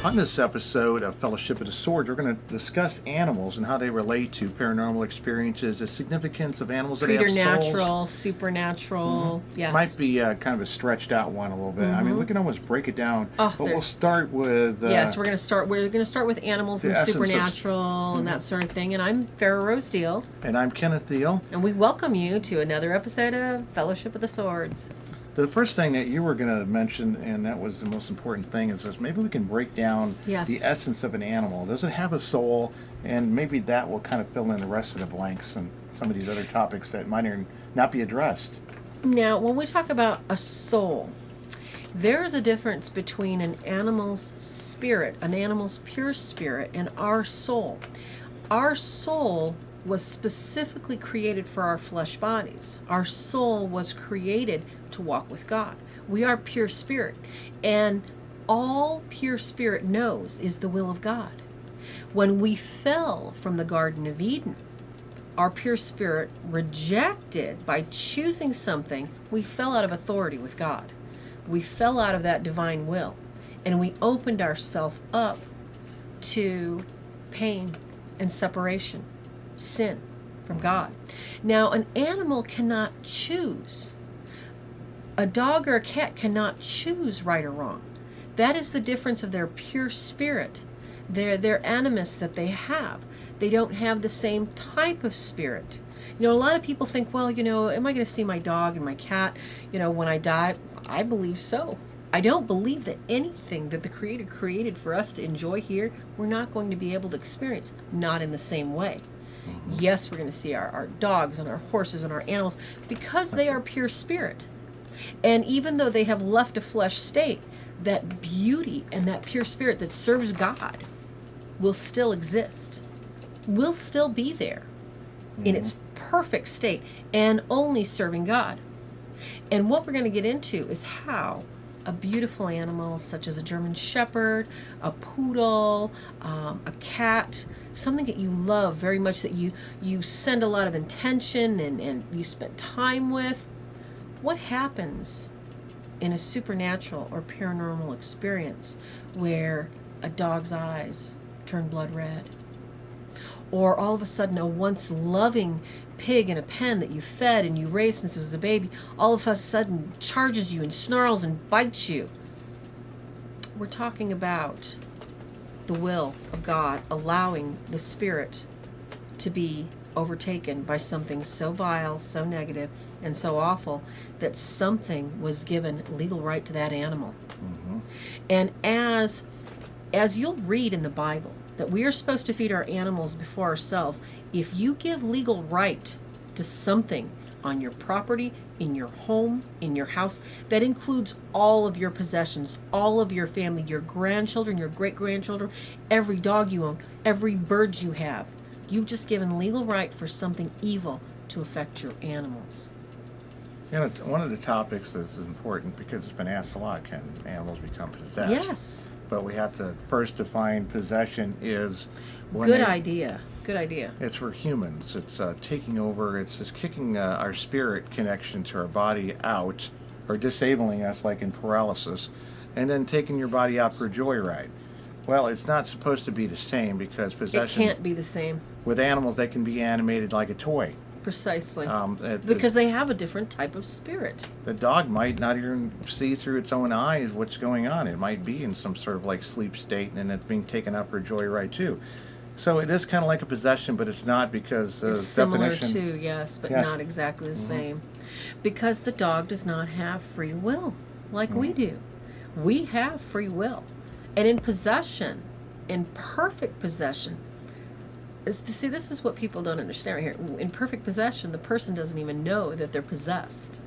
On this episode of Fellowship of the Sword, we're going to discuss animals and how they relate to paranormal experiences, the significance of animals that have souls. Preternatural, supernatural, yes. Might be kind of a stretched out one a little bit. I mean, we can almost break it down, but we'll start with... yes, we're going to start with animals and supernatural and that sort of thing. And I'm Farah Deel. And I'm Kenneth Deel. And we welcome you to another episode of Fellowship of the Swords. The first thing that you were going to mention, and that was the most important thing, is this, maybe we can break down the essence of an animal. Does it have a soul? And maybe that will kind of fill in the rest of the blanks and some of these other topics that might not be addressed. Now, when we talk about a soul, there is a difference between an animal's spirit, an animal's pure spirit, and our soul. Our soul was specifically created for our flesh bodies. Our soul was created to walk with God. We are pure spirit, and all pure spirit knows is the will of God. When we fell from the Garden of Eden, our pure spirit rejected by choosing something. We fell out of authority with God. We fell out of that divine will, and we opened ourselves up to pain and separation, sin from God. Now, an animal cannot choose. A dog or a cat cannot choose right or wrong. That is the difference of their pure spirit, their animus that they have. They don't have the same type of spirit. You know, a lot of people think, well, you know, am I going to see my dog and my cat, you know, when I die? I believe so. I don't believe that anything that the Creator created for us to enjoy here, we're not going to be able to experience, not in the same way. Yes, we're going to see our dogs and our horses and our animals because they are pure spirit. And even though they have left a flesh state, that beauty and that pure spirit that serves God will still exist, will still be there in its perfect state and only serving God. And what we're going to get into is how a beautiful animal such as a German Shepherd, a poodle, a cat, something that you love very much, that you send a lot of intention and you spend time with, what happens in a supernatural or paranormal experience where a dog's eyes turn blood red? Or all of a sudden a once loving pig in a pen that you fed and you raised since it was a baby, all of a sudden charges you and snarls and bites you. We're talking about the will of God allowing the spirit to be overtaken by something so vile, so negative, and so awful that something was given legal right to that animal. And as you'll read in the Bible, that we are supposed to feed our animals before ourselves. If you give legal right to something on your property, in your home, in your house, that includes all of your possessions, all of your family, your grandchildren, your great-grandchildren, every dog you own, every bird you have. You've just given legal right for something evil to affect your animals. You know, one of the topics that's important, because it's been asked a lot, can animals become possessed? Yes. But we have to first define possession is... Good idea. It's for humans. It's taking over. It's just kicking our spirit connection to our body out, or disabling us like in paralysis, and then taking your body out for a joyride. Well, it's not supposed to be the same, because possession... It can't be the same. With animals, they can be animated like a toy. Precisely. Because they have a different type of spirit. The dog might not even see through its own eyes what's going on. It might be in some sort of like sleep state, and it's being taken out for a joyride too. So it is kind of like a possession, but it's not, because it's similar to, yes, but not exactly the same. Because the dog does not have free will like we do. We have free will. And in possession, in perfect possession, see, this is what people don't understand right here. In perfect possession, the person doesn't even know that they're possessed.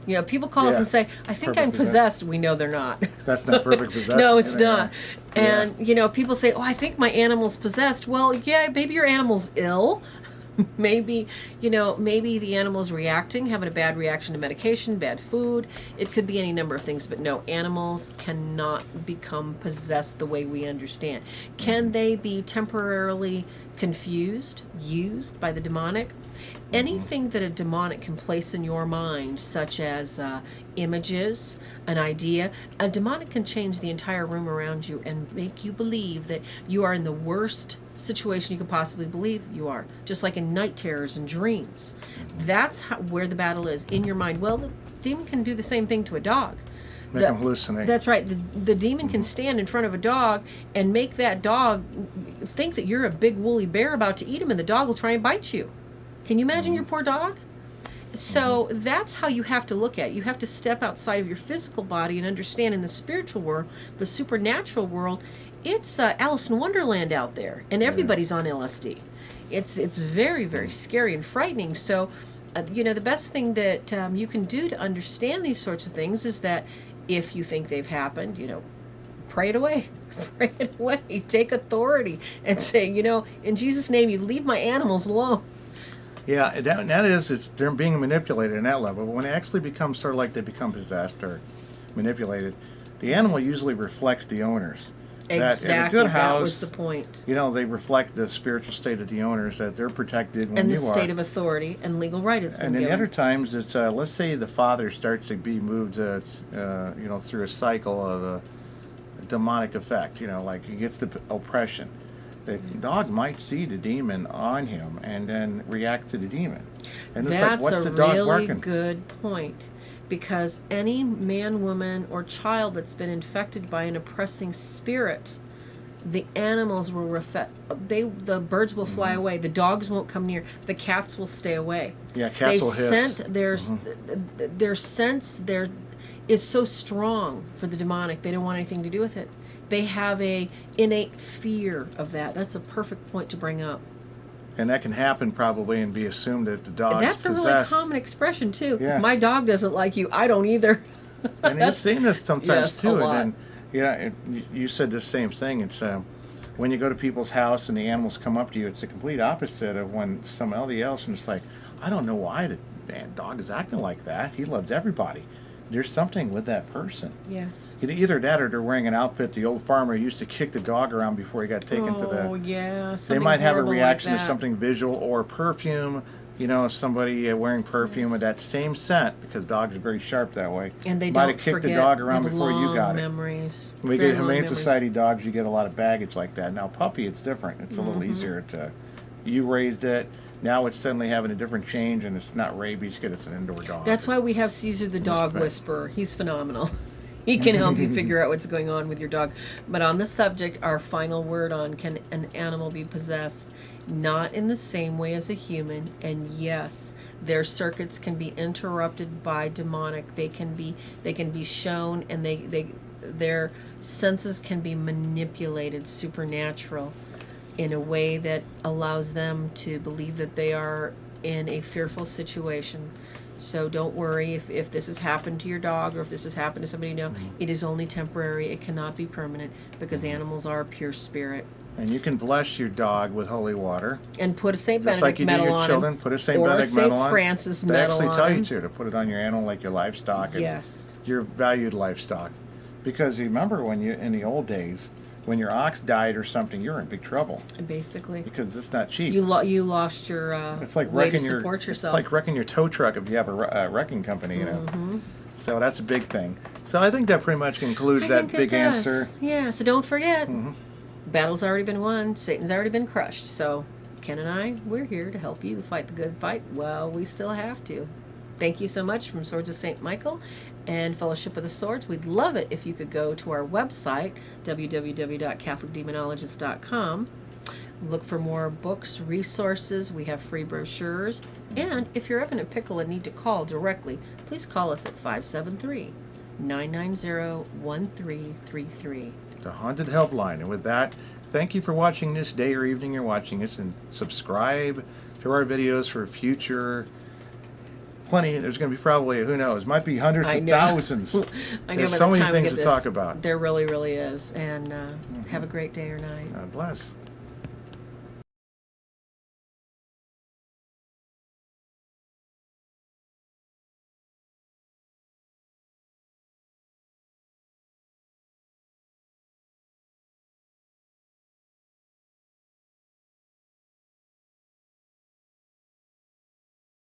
You know, people call us and say, I think I'm possessed. We know they're not. That's not perfect possession. No, it's not. And, you know, people say, oh, I think my animal's possessed. Well, yeah, maybe your animal's ill. Maybe, you know, maybe the animal's reacting, having a bad reaction to medication, bad food. It could be any number of things, but no, animals cannot become possessed the way we understand. Can they be temporarily confused, used by the demonic. Anything that a demonic can place in your mind, such as images, an idea, a demonic can change the entire room around you and make you believe that you are in the worst situation you could possibly believe you are, just like in night terrors and dreams. That's where the battle is, in your mind. Well, the demon can do the same thing to a dog. Make them hallucinate. That's right. The demon can stand in front of a dog and make that dog think that you're a big woolly bear about to eat him, and the dog will try and bite you. Can you imagine your poor dog? So that's how you have to look at it. You have to step outside of your physical body and understand, in the spiritual world, the supernatural world, it's Alice in Wonderland out there, and everybody's on LSD. It's very, very scary and frightening. So, the best thing that you can do to understand these sorts of things is that if you think they've happened, pray it away. Pray it away. Take authority and say, in Jesus' name, you leave my animals alone. Yeah, they're being manipulated in that level. But when it actually becomes sort of like they become possessed or manipulated, the animal usually reflects the owners. Exactly, that in a good house, that was the point. They reflect the spiritual state of the owners, that they're protected when and you the are. state of authority and legal right it's been And then given. the other times, it's let's say the father starts to be moved, through a cycle of a demonic effect. Like he gets the oppression. The dog might see the demon on him and then react to the demon. And it's That's like, what's a the dog really working? good point, because any man, woman, or child that's been infected by an oppressing spirit, the animals will the birds will fly away. The dogs won't come near. The cats will stay away. Yeah, cats will hiss. Their sense is so strong for the demonic. They don't want anything to do with it. They have a innate fear of that. That's a perfect point to bring up. And that can happen probably and be assumed that the dog is That's a possessed. really common expression too. Yeah. If my dog doesn't like you, I don't either. And you've seen this sometimes Yes, too. a lot. And then, you said the same thing. It's when you go to people's house and the animals come up to you, it's the complete opposite of when somebody else, and it's like, I don't know why the dog is acting like that. He loves everybody. There's something with that person. Yes. Either that or they're wearing an outfit the old farmer used to kick the dog around before he got taken to the... Oh, yeah. They Something might have a horrible reaction like to that. something visual or perfume. Somebody wearing perfume with that same scent, because dogs are very sharp that way. And they might don't have kicked forget. the dog around They have before you long got it. memories. When we Very get long Humane memories. Society dogs, you get a lot of baggage like that. Now, puppy, it's different. It's a little easier to... You raised it. Now it's suddenly having a different change, and it's not rabies because it's an indoor dog. That's why we have Caesar the dog Respect. whisperer. He's phenomenal. He can help you figure out what's going on with your dog. But on the subject, our final word on can an animal be possessed? Not in the same way as a human. And yes, their circuits can be interrupted by demonic. They can be shown, and their senses can be manipulated supernatural in a way that allows them to believe that they are in a fearful situation. So don't worry if this has happened to your dog, or if this has happened to somebody you know. It is only temporary. It cannot be permanent, because animals are pure spirit. And you can bless your dog with holy water. And put a St. Just like Benedict you do medal your on children. him. Put a St. Or a Benedict St. medal on. Francis They medal actually tell on you him. to put it on your animal like your livestock. And Yes. your valued livestock. Because you remember in the old days, when your ox died or something, you're in big trouble. Basically. Because it's not cheap. You lost your It's like way to wrecking support yourself. It's like wrecking your tow truck if you have a wrecking company, Mm-hmm. So that's a big thing. So I think that pretty much concludes I that think it big does. answer. Yeah, so don't forget, battle's already been won. Satan's already been crushed. So Ken and I, we're here to help you fight the good fight. Well, we still have to. Thank you so much from Swords of St. Michael and Fellowship of the Swords. We'd love it if you could go to our website, www.catholicdemonologist.com. Look for more books, resources. We have free brochures. And if you're ever in a pickle and need to call directly, please call us at 573-990-1333. The Haunted Helpline. And with that, thank you for watching this day or evening you're watching us, and subscribe to our videos for future... Plenty. There's going to be probably, who knows, might be hundreds of thousands. I know. There's By so the many time we things get to this, talk about. There really, really is. And have a great day or night. God bless.